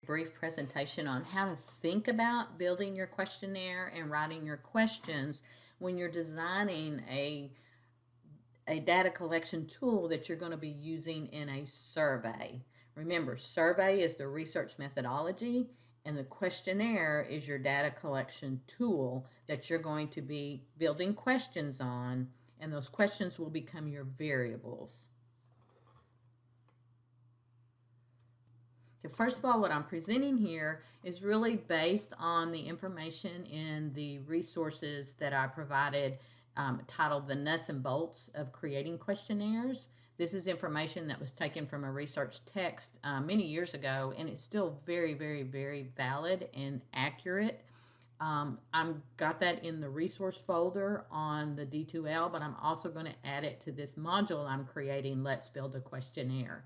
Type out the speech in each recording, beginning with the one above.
brief presentation on how to think about building your questionnaire and writing your questions when you're designing a data collection tool that you're going to be using in a survey. Remember, survey is the research methodology, and the questionnaire is your data collection tool that you're going to be building questions on, and those questions will become your variables. First of all, what I'm presenting here is really based on the information in the resources that I provided, titled The Nuts and Bolts of Creating Questionnaires. This is information that was taken from a research text many years ago, and it's still very, very, very valid and accurate. I've got that in the resource folder on the D2L, but I'm also going to add it to this module I'm creating, Let's Build a Questionnaire.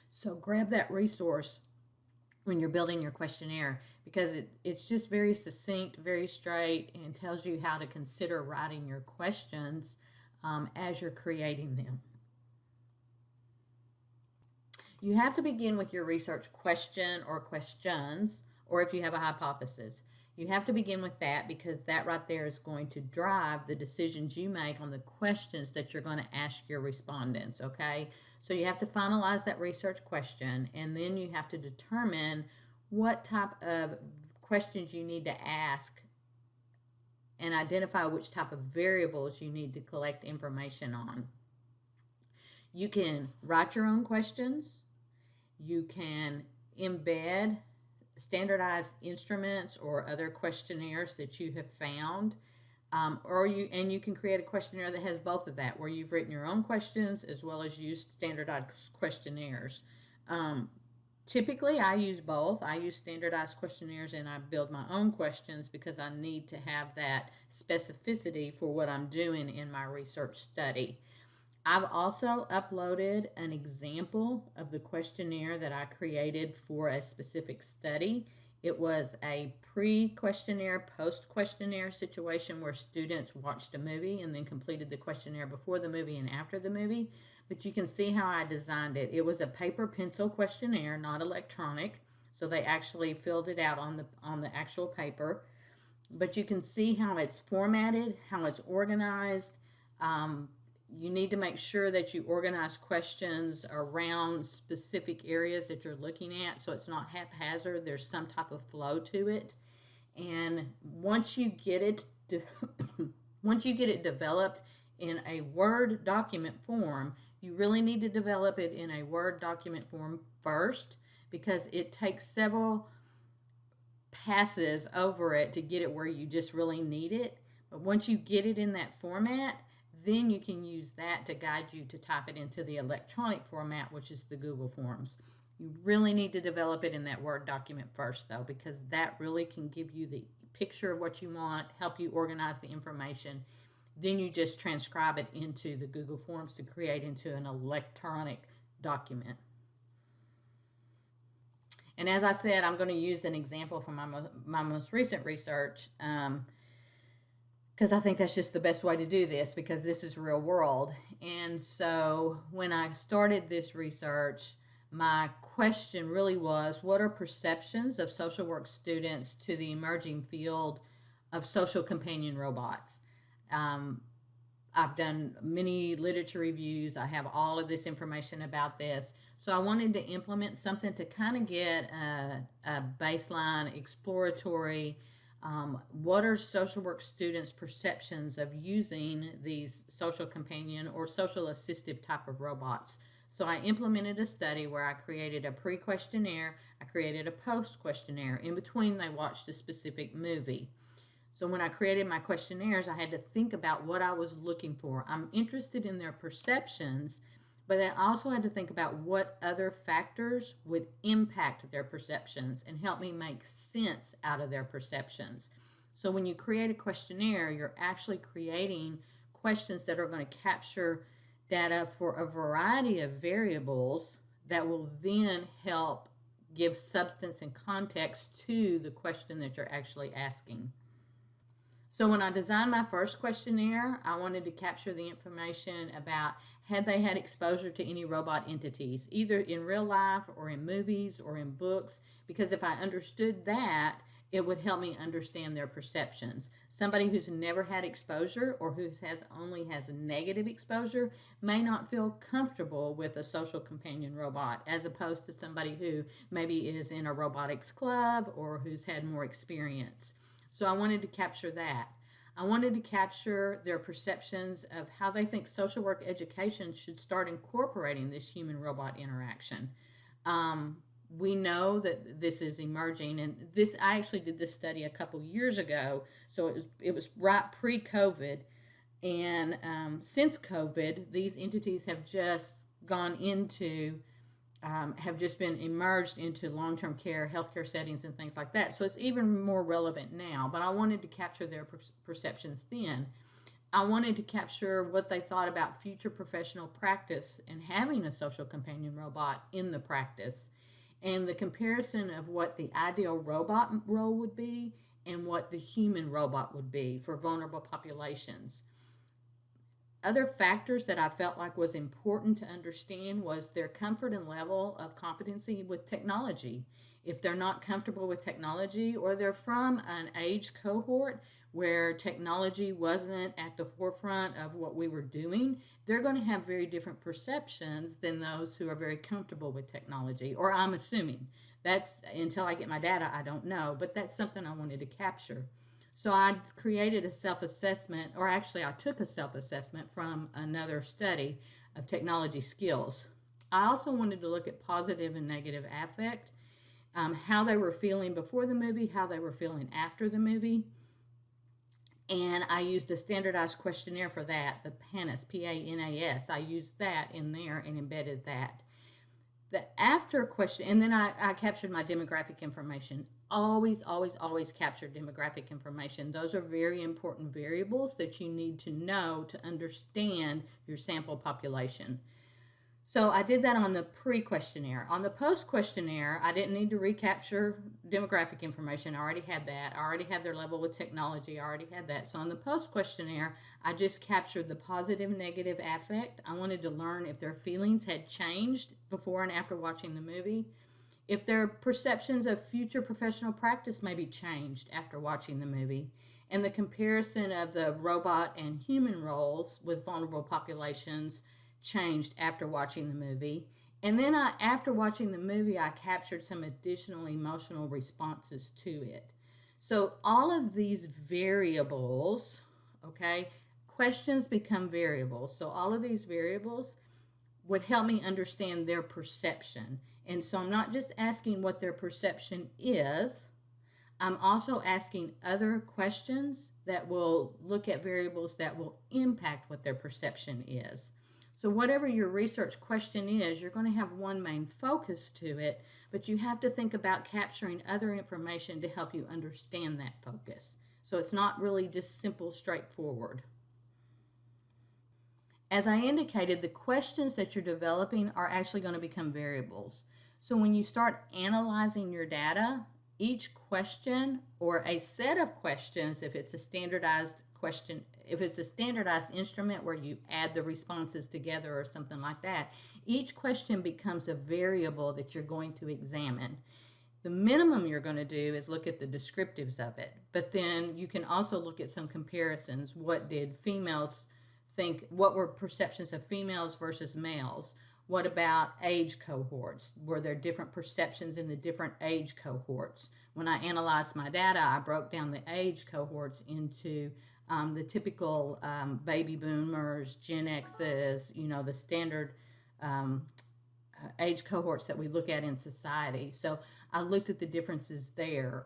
So grab that resource when you're building your questionnaire, because it's just very succinct, very straight, and tells you how to consider writing your questions as you're creating them. You have to begin with your research question or questions, or if you have a hypothesis. You have to begin with that, because that right there is going to drive the decisions you make on the questions that you're going to ask your respondents, okay? So you have to finalize that research question, and then you have to determine what type of questions you need to ask and identify which type of variables you need to collect information on. You can write your own questions. You can embed standardized instruments or other questionnaires that you have found, you can create a questionnaire that has both of that, where you've written your own questions as well as used standardized questionnaires. Typically, I use both. I use standardized questionnaires and I build my own questions, because I need to have that specificity for what I'm doing in my research study. I've also uploaded an example of the questionnaire that I created for a specific study. It was a pre-questionnaire, post-questionnaire situation where students watched a movie and then completed the questionnaire before the movie and after the movie. But you can see how I designed it. It was a paper pencil questionnaire, not electronic. So they actually filled it out on the actual paper. But you can see how it's formatted, how it's organized. You need to make sure that you organize questions around specific areas that you're looking at, so it's not haphazard. There's some type of flow to it. And once you get it developed in a Word document form, you really need to develop it in a Word document form first, because it takes several passes over it to get it where you just really need it. But once you get it in that format, then you can use that to guide you to type it into the electronic format, which is the Google Forms. You really need to develop it in that Word document first, though, because that really can give you the picture of what you want, help you organize the information. Then you just transcribe it into the Google Forms to create into an electronic document. And as I said, I'm going to use an example from my most recent research, because I think that's just the best way to do this, because this is real world. And so when I started this research, my question really was, what are perceptions of social work students to the emerging field of social companion robots? I've done many literature reviews. I have all of this information about this. So I wanted to implement something to kind of get a baseline exploratory. What are social work students' perceptions of using these social companion or social assistive type of robots? So I implemented a study where I created a pre-questionnaire, I created a post-questionnaire. In between, they watched a specific movie. So when I created my questionnaires, I had to think about what I was looking for. I'm interested in their perceptions, but I also had to think about what other factors would impact their perceptions and help me make sense out of their perceptions. So when you create a questionnaire, you're actually creating questions that are going to capture data for a variety of variables that will then help give substance and context to the question that you're actually asking. So when I designed my first questionnaire, I wanted to capture the information about had they had exposure to any robot entities, either in real life or in movies or in books, because if I understood that, it would help me understand their perceptions. Somebody who's never had exposure or who only has negative exposure may not feel comfortable with a social companion robot, as opposed to somebody who maybe is in a robotics club or who's had more experience. So I wanted to capture that. I wanted to capture their perceptions of how they think social work education should start incorporating this human robot interaction. We know that this is emerging, and this I actually did this study a couple years ago, so it was right pre-COVID, and since COVID, these entities have just gone into have just been emerged into long-term care, healthcare settings, and things like that. So it's even more relevant now. But I wanted to capture their perceptions then. I wanted to capture what they thought about future professional practice and having a social companion robot in the practice, and the comparison of what the ideal robot role would be and what the human robot would be for vulnerable populations. Other factors that I felt like was important to understand was their comfort and level of competency with technology. If they're not comfortable with technology, or they're from an age cohort where technology wasn't at the forefront of what we were doing, they're going to have very different perceptions than those who are very comfortable with technology, or I'm assuming. That's, until I get my data, I don't know, but that's something I wanted to capture. So I created a self-assessment, or actually I took a self-assessment from another study of technology skills. I also wanted to look at positive and negative affect, how they were feeling before the movie, how they were feeling after the movie. And I used a standardized questionnaire for that, the PANAS, P-A-N-A-S. I used that in there and embedded that. The after question, and then I captured my demographic information. Always, always, always capture demographic information. Those are very important variables that you need to know to understand your sample population. So I did that on the pre-questionnaire. On the post-questionnaire, I didn't need to recapture demographic information. I already had that. I already had their level with technology. I already had that. So on the post-questionnaire, I just captured the positive and negative affect. I wanted to learn if their feelings had changed before and after watching the movie, if their perceptions of future professional practice may be changed after watching the movie, and the comparison of the robot and human roles with vulnerable populations changed after watching the movie. And then after watching the movie, I captured some additional emotional responses to it. So all of these variables, okay, questions become variables. So all of these variables would help me understand their perception. And so I'm not just asking what their perception is, I'm also asking other questions that will look at variables that will impact what their perception is. So whatever your research question is, you're going to have one main focus to it, but you have to think about capturing other information to help you understand that focus. So it's not really just simple, straightforward. As I indicated, the questions that you're developing are actually going to become variables. So when you start analyzing your data, each question or a set of questions, if it's a standardized question, if it's a standardized instrument where you add the responses together or something like that, each question becomes a variable that you're going to examine. The minimum you're going to do is look at the descriptives of it, but then you can also look at some comparisons. What did females think? What were perceptions of females versus males? What about age cohorts? Were there different perceptions in the different age cohorts? When I analyzed my data, I broke down the age cohorts into the typical baby boomers, Gen X's, the standard age cohorts that we look at in society. So I looked at the differences there,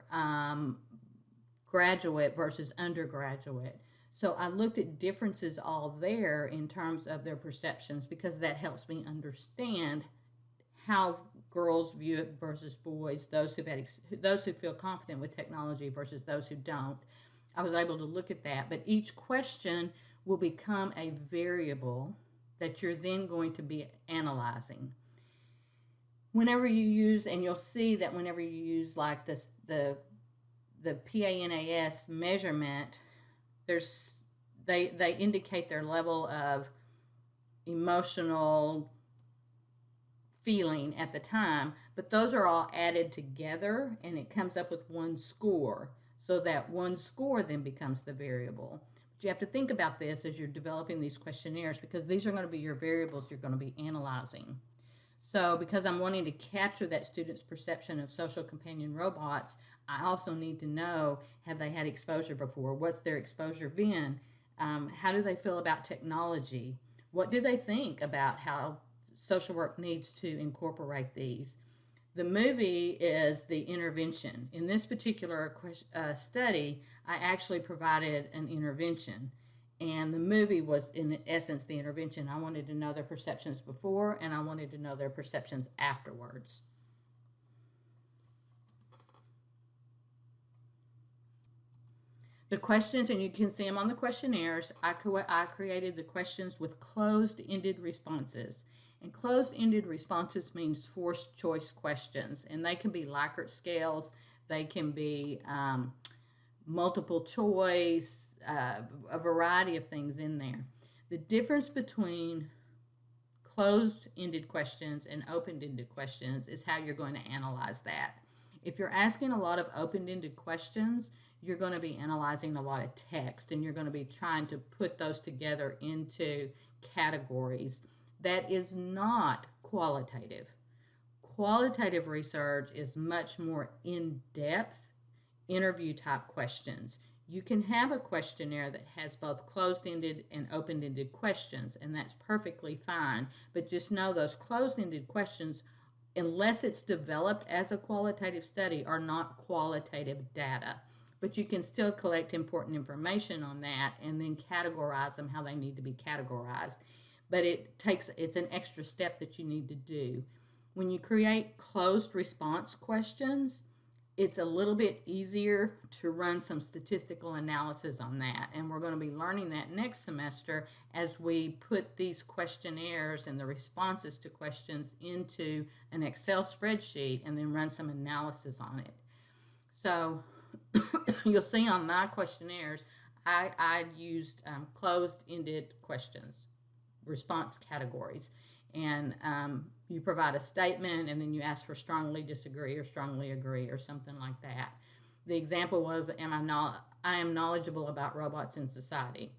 graduate versus undergraduate. So I looked at differences all there in terms of their perceptions, because that helps me understand how girls view it versus boys, those who feel confident with technology versus those who don't. I was able to look at that, but each question will become a variable that you're then going to be analyzing. Whenever you use, and you'll see that whenever you use like this, the PANAS measurement, they indicate their level of emotional feeling at the time, but those are all added together and it comes up with one score. So that one score then becomes the variable. But you have to think about this as you're developing these questionnaires because these are going to be your variables you're going to be analyzing. So, because I'm wanting to capture that student's perception of social companion robots, I also need to know, have they had exposure before? What's their exposure been? How do they feel about technology? What do they think about how social work needs to incorporate these? The movie is the intervention. In this particular study, I actually provided an intervention. And the movie was, in essence, the intervention. I wanted to know their perceptions before, and I wanted to know their perceptions afterwards. The questions, and you can see them on the questionnaires, I created the questions with closed-ended responses. And closed-ended responses means forced choice questions. And they can be Likert scales. They can be multiple choice, a variety of things in there. The difference between closed-ended questions and open-ended questions is how you're going to analyze that. If you're asking a lot of open-ended questions, you're going to be analyzing a lot of text and you're going to be trying to put those together into categories. That is not qualitative. Qualitative research is much more in-depth interview type questions. You can have a questionnaire that has both closed-ended and open-ended questions, and that's perfectly fine. But just know those closed-ended questions, unless it's developed as a qualitative study, are not qualitative data. But you can still collect important information on that and then categorize them how they need to be categorized. But it's an extra step that you need to do. When you create closed response questions, it's a little bit easier to run some statistical analysis on that. And we're going to be learning that next semester as we put these questionnaires and the responses to questions into an Excel spreadsheet and then run some analysis on it. So you'll see on my questionnaires, I used closed-ended questions, response categories. And you provide a statement and then you ask for strongly disagree or strongly agree or something like that. The example was, I am knowledgeable about robots in society.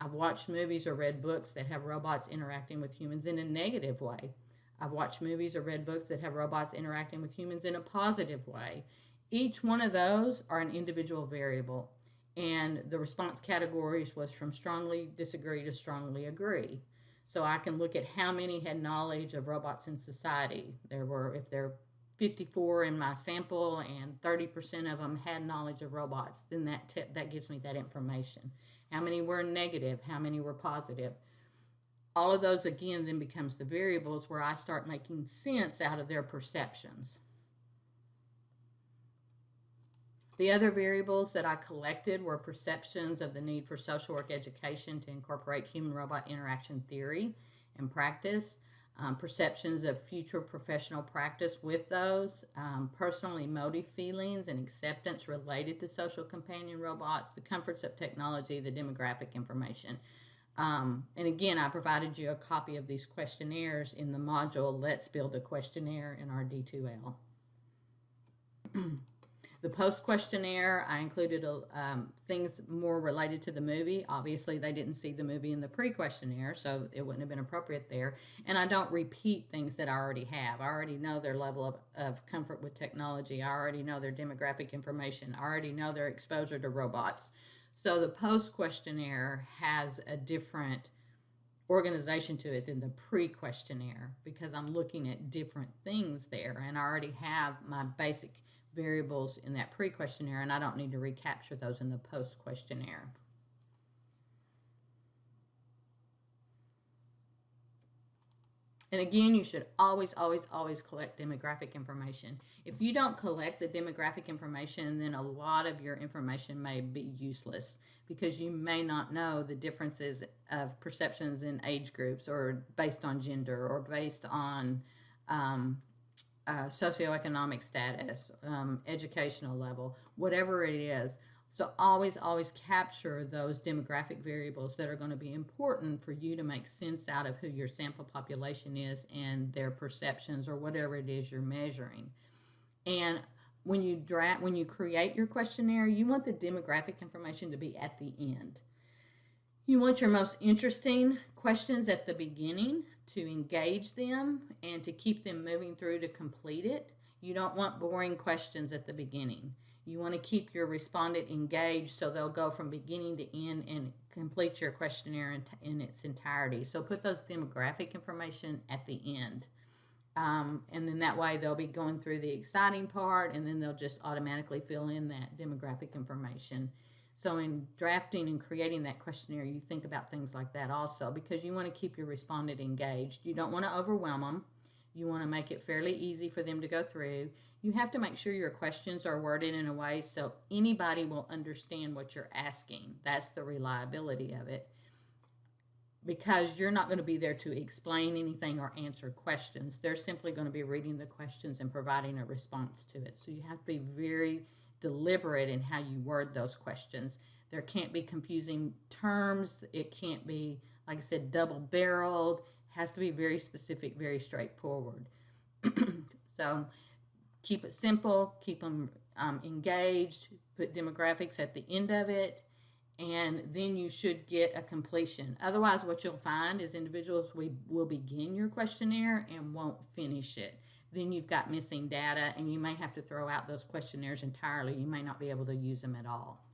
I've watched movies or read books that have robots interacting with humans in a negative way. I've watched movies or read books that have robots interacting with humans in a positive way. Each one of those are an individual variable. And the response categories was from strongly disagree to strongly agree. So I can look at how many had knowledge of robots in society. If there are 54 in my sample and 30% of them had knowledge of robots, then that gives me that information. How many were negative? How many were positive? All of those, again, then becomes the variables where I start making sense out of their perceptions. The other variables that I collected were perceptions of the need for social work education to incorporate human-robot interaction theory and practice, perceptions of future professional practice with those, personal emotive feelings and acceptance related to social companion robots, the comforts of technology, the demographic information. And again, I provided you a copy of these questionnaires in the module, Let's Build a Questionnaire in our D2L. The post-questionnaire, I included things more related to the movie. Obviously, they didn't see the movie in the pre-questionnaire, so it wouldn't have been appropriate there. And I don't repeat things that I already have. I already know their level of comfort with technology. I already know their demographic information. I already know their exposure to robots. So the post-questionnaire has a different organization to it than the pre-questionnaire because I'm looking at different things there, and I already have my basic variables in that pre-questionnaire, and I don't need to recapture those in the post-questionnaire. And again, you should always collect demographic information. If you don't collect the demographic information, then a lot of your information may be useless because you may not know the differences of perceptions in age groups or based on gender or based on socioeconomic status, educational level, whatever it is. So always, always capture those demographic variables that are going to be important for you to make sense out of who your sample population is and their perceptions or whatever it is you're measuring. And when you create your questionnaire, you want the demographic information to be at the end. You want your most interesting questions at the beginning to engage them and to keep them moving through to complete it. You don't want boring questions at the beginning. You want to keep your respondent engaged so they'll go from beginning to end and complete your questionnaire in its entirety. So put those demographic information at the end. And then that way they'll be going through the exciting part, and then they'll just automatically fill in that demographic information. So in drafting and creating that questionnaire, you think about things like that also, because you want to keep your respondent engaged. You don't want to overwhelm them. You want to make it fairly easy for them to go through. You have to make sure your questions are worded in a way so anybody will understand what you're asking. That's the reliability of it. Because you're not going to be there to explain anything or answer questions. They're simply going to be reading the questions and providing a response to it. So you have to be very deliberate in how you word those questions. There can't be confusing terms. It can't be, like I said, double-barreled. It has to be very specific, very straightforward. So keep it simple, keep them engaged, put demographics at the end of it, and then you should get a completion. Otherwise, what you'll find is individuals will begin your questionnaire and won't finish it. Then you've got missing data, and you may have to throw out those questionnaires entirely. You may not be able to use them at all.